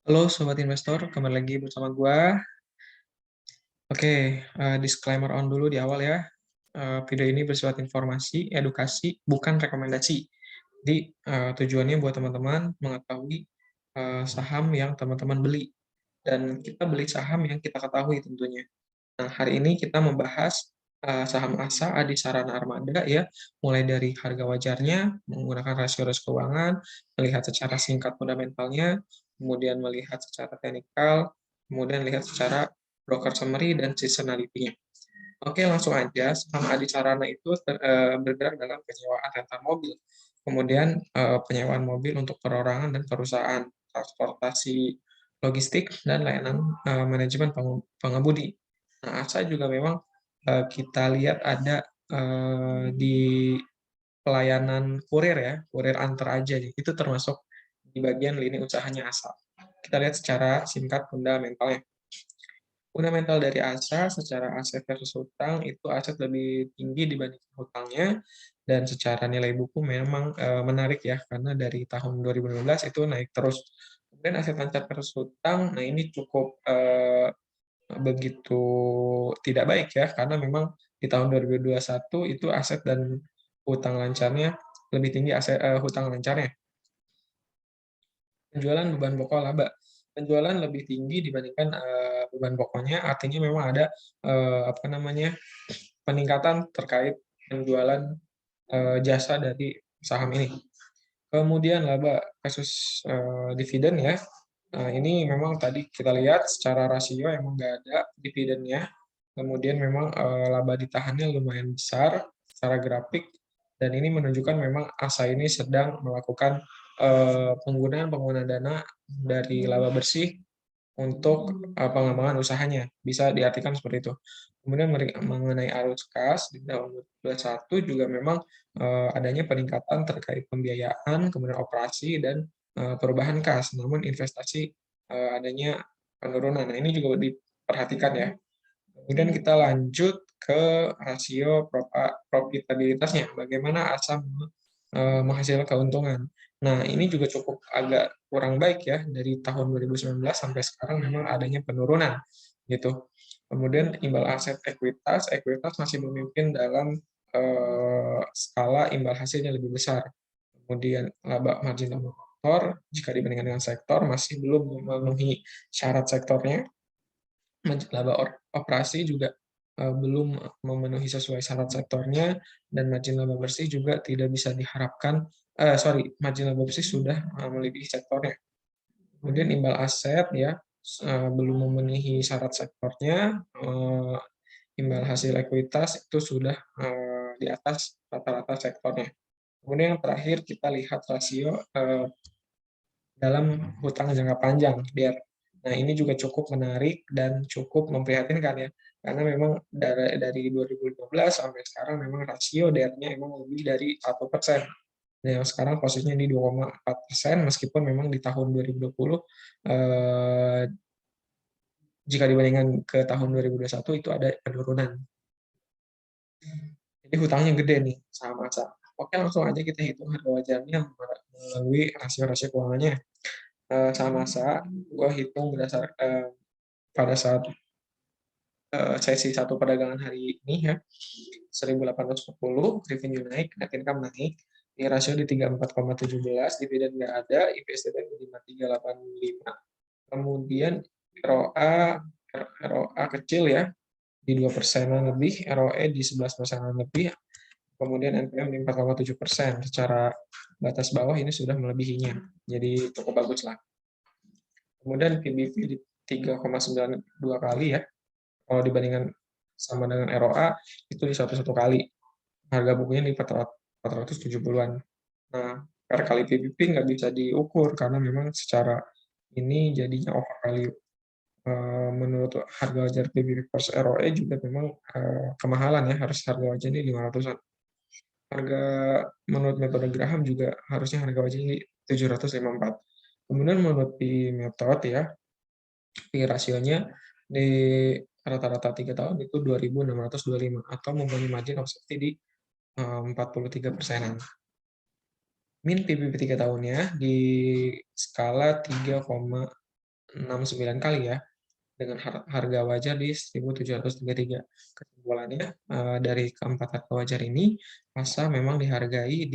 Halo Sobat Investor, kembali lagi bersama gua. Oke, disclaimer on dulu di awal ya. Video ini bersifat informasi, edukasi, bukan rekomendasi. Jadi, tujuannya buat teman-teman mengetahui saham yang teman-teman beli. Dan kita beli saham yang kita ketahui tentunya. Nah, hari ini kita membahas saham ASA Adisarana Armada ya, mulai dari harga wajarnya, menggunakan rasio-rasio keuangan, melihat secara singkat fundamentalnya, kemudian melihat secara teknikal, kemudian lihat secara broker summary dan seasonality-nya. Oke, langsung aja. Saham Adisarana itu bergerak dalam penyewaan rental mobil, kemudian penyewaan mobil untuk perorangan dan perusahaan, transportasi logistik, dan layanan manajemen pengemudi. Nah, ASA juga memang kita lihat ada di pelayanan kurir ya, kurir antar aja. Itu termasuk di bagian lini usahanya ASA. Kita lihat secara singkat fundamentalnya. Fundamental dari ASA secara aset versus hutang itu aset lebih tinggi dibandingkan hutangnya, dan secara nilai buku memang menarik ya, karena dari tahun 2015 itu naik terus. Kemudian aset lancar versus hutang, nah ini cukup begitu tidak baik ya, karena memang di tahun 2021 itu aset dan hutang lancarnya lebih tinggi hutang lancarnya. Penjualan beban pokok laba. Penjualan lebih tinggi dibandingkan beban pokoknya, artinya memang ada apa namanya, peningkatan terkait penjualan jasa dari saham ini. Kemudian laba kasus dividen ya. Nah, ini memang tadi kita lihat secara rasio emang nggak ada dividennya. Kemudian memang laba ditahannya lumayan besar secara grafik, dan ini menunjukkan memang ASA ini sedang melakukan penggunaan dana dari laba bersih untuk pengembangan usahanya, bisa diartikan seperti itu. Kemudian mengenai arus kas di tahun 2021 juga memang adanya peningkatan terkait pembiayaan, kemudian operasi dan perubahan kas, namun investasi adanya penurunan. Nah, ini juga diperhatikan ya. Kemudian kita lanjut ke rasio profitabilitasnya, bagaimana ASA menghasilkan keuntungan. Nah, ini juga cukup agak kurang baik ya, dari tahun 2019 sampai sekarang memang adanya penurunan gitu. Kemudian imbal aset ekuitas, ekuitas masih memimpin dalam skala imbal hasilnya lebih besar. Kemudian laba margin laba kotor jika dibandingkan dengan sektor masih belum memenuhi syarat sektornya. Laba operasi juga belum memenuhi sesuai syarat sektornya, dan margin laba bersih juga tidak bisa diharapkan, margin laba bersih sudah melebihi sektornya. Kemudian imbal aset ya, belum memenuhi syarat sektornya, imbal hasil ekuitas itu sudah di atas rata-rata sektornya. Kemudian yang terakhir kita lihat rasio dalam hutang jangka panjang, biar nah ini juga cukup menarik dan cukup memprihatinkan ya, karena memang dari 2015 sampai sekarang memang rasio DER-nya emang lebih dari 1%. Nah, yang sekarang posisinya di 2,4%, meskipun memang di tahun 2020 jika dibandingkan ke tahun 2021 itu ada penurunan. Jadi hutangnya gede nih sama ASA. Oke, langsung aja kita hitung harga wajarnya melalui rasio-rasio keuangannya. Saham ASA, gue hitung pada saat sesi satu perdagangan hari ini ya, 1.840, revenue naik, net income naik, ini rasio di 34,17, dividen nggak ada, EPS di 5,385, kemudian ROA ROA kecil ya, di 2%-an lebih, ROE di 11%-an lebih, kemudian NPM di 4,7%. Secara batas bawah ini sudah melebihinya, jadi cukup bagus lah. Kemudian PBV di 3,92 kali ya, kalau dibandingkan sama dengan ROA itu di satu kali, harga bukunya di 470-an. Nah, per kali PBV nggak bisa diukur karena memang secara ini jadinya over value. Menurut harga wajar PBV versus ROE juga memang kemahalan ya, harus harga wajarnya 500-an. Harga menurut metode Graham juga harusnya harga wajarnya 754. Kemudian menurut P method ya, P rasionya di rata-rata 3 tahun itu 2.625 atau mempunyai margin of safety di 43%-an. Min PBB 3 tahunnya di skala 3,5. 69 kali ya, dengan harga wajar di 1.733. Kesimpulannya, dari keempat harga wajar ini, ASA memang dihargai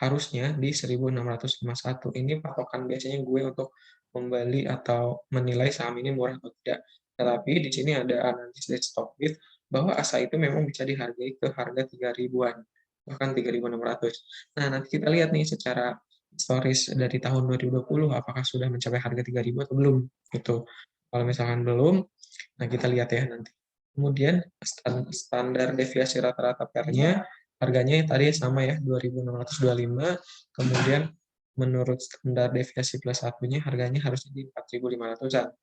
harusnya di 1.651. Ini patokan biasanya gue untuk membeli atau menilai saham ini murah atau tidak. Tetapi di sini ada analisis dari Stockbit bahwa ASA itu memang bisa dihargai ke harga 3.000-an, bahkan 3.600. Nah, nanti kita lihat nih secara historis dari tahun 2020 apakah sudah mencapai harga 3.000 atau belum, gitu. Kalau misalkan belum, nah kita lihat ya nanti. Kemudian standar deviasi rata-rata pernya harganya tadi sama ya 2.625, kemudian menurut standar deviasi plus satunya harganya harusnya di 4.500-an.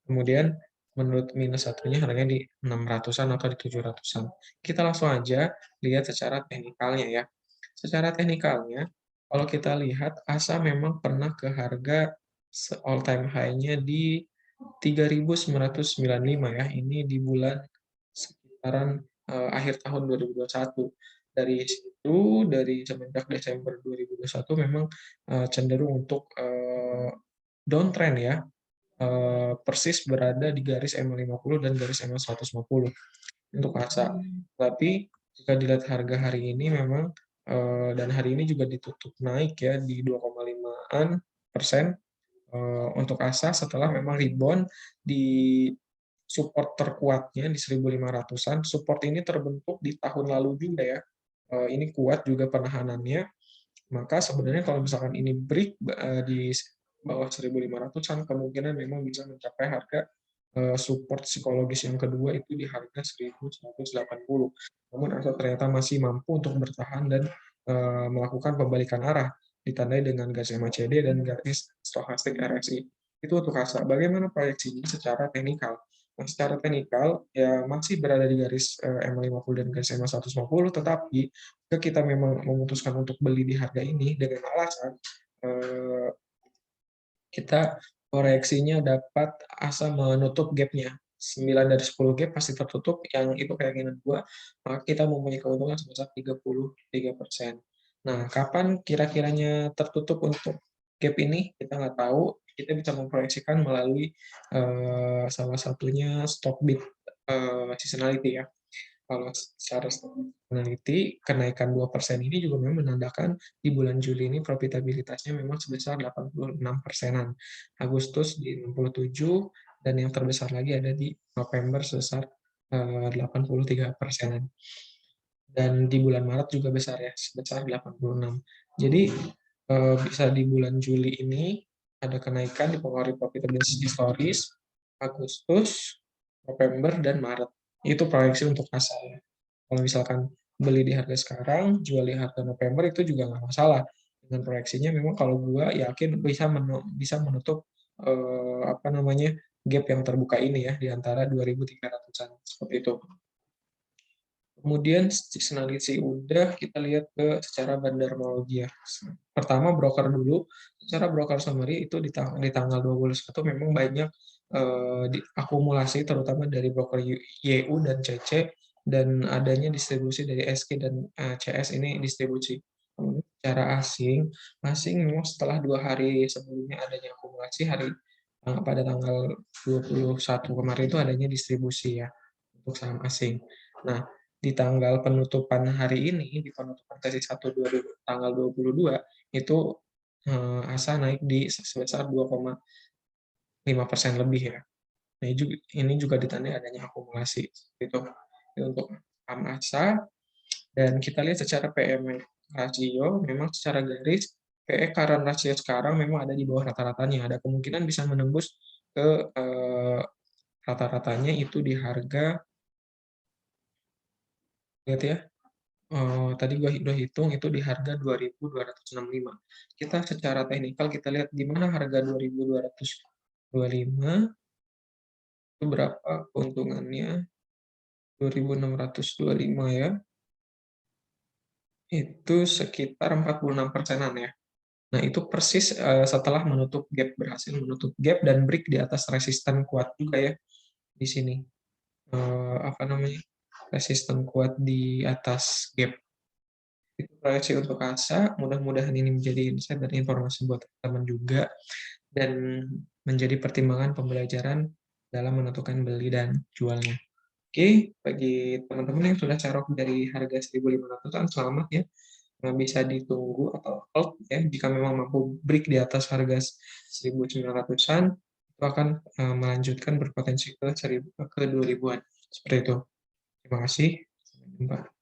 Kemudian menurut minus satunya harganya di 600-an atau di 700-an. Kita langsung aja lihat secara teknikalnya ya. Secara teknikalnya, kalau kita lihat ASA memang pernah ke harga all time high-nya di 3.995 ya. Ini di bulan sekitaran akhir tahun 2021. Dari situ, dari semenjak Desember 2021 memang cenderung untuk downtrend ya, persis berada di garis MA50 dan garis MA150 untuk ASA. Tapi jika dilihat harga hari ini memang dan hari ini juga ditutup naik ya di 2,5% untuk ASA setelah memang rebound di support terkuatnya di 1.500-an. Support ini terbentuk di tahun lalu juga ya. Ini kuat juga penahanannya. Maka sebenarnya kalau misalkan ini break di bawah 1.500-an, kemungkinan memang bisa mencapai harga support psikologis yang kedua itu di harga 1.180. Namun ASA ternyata masih mampu untuk bertahan dan melakukan pembalikan arah, ditandai dengan garis MACD dan garis stokastik RSI. Itu untuk ASA. Bagaimana proyeksinya secara teknikal? Nah, secara teknikal, ya masih berada di garis MA50 dan garis MA150, tetapi jika kita memang memutuskan untuk beli di harga ini dengan alasan kita proyeksinya dapat ASA menutup gap-nya. 9 dari 10 gap pasti tertutup, yang itu keyakinan gua, maka kita mempunyai keuntungan sebesar 33%. Nah, kapan kira-kiranya tertutup untuk gap ini? Kita nggak tahu. Kita bisa memproyeksikan melalui salah satunya Stockbit seasonality ya. Kalau secara peneliti, kenaikan 2% ini juga memang menandakan di bulan Juli ini profitabilitasnya memang sebesar 86%-an. Agustus di 67, dan yang terbesar lagi ada di November sebesar 83%-an. Dan di bulan Maret juga besar ya, sebesar 86. Jadi bisa di bulan Juli ini ada kenaikan dipengaruhi profitabilitas historis, Agustus, November, dan Maret. Itu proyeksi untuk ASA ya. Kalau misalkan beli di harga sekarang, jual di harga November itu juga nggak masalah. Dengan proyeksinya memang kalau gua yakin bisa menutup apa namanya gap yang terbuka ini ya di antara 2.300-an seperti itu. Kemudian seasonality udah, kita lihat ke secara bandarmologi ya. Pertama broker dulu. Secara broker summary itu di tanggal 21 memang banyak akumulasi terutama dari broker YU dan CC, dan adanya distribusi dari SK dan CS ini distribusi. Kemudian secara asing memang setelah 2 hari sebelumnya adanya akumulasi, pada tanggal 21 kemarin itu adanya distribusi ya untuk saham asing. Nah, di tanggal penutupan hari ini, di penutupan sesi 1 tanggal 22, itu ASA naik di sebesar 2,5% lebih ya. Nah, ini juga ditandai adanya akumulasi. Itu untuk saham ASA. Dan kita lihat secara PE rasio, memang secara garis, PE current rasio sekarang memang ada di bawah rata-ratanya. Ada kemungkinan bisa menembus ke rata-ratanya itu di harga, lihat ya, tadi gua udah hitung itu di harga 2.265. Kita secara teknikal kita lihat di mana harga 2.225 itu berapa keuntungannya, 2.625 ya, itu sekitar 46%-an ya. Nah, itu persis setelah berhasil menutup gap dan break di atas resisten kuat juga ya di sini. Apa namanya? Resisten kuat di atas gap. Itu proyeksi untuk ASA, mudah-mudahan ini menjadi insight dan informasi buat teman-teman juga. Dan menjadi pertimbangan pembelajaran dalam menentukan beli dan jualnya. Oke, bagi teman-teman yang sudah carok dari harga 1.500-an, selamat ya. Nah, bisa ditunggu atau hold ya, jika memang mampu break di atas harga 1.900-an, itu akan melanjutkan berpotensi ke 2.000-an. Seperti itu. Terima kasih. Sampai jumpa.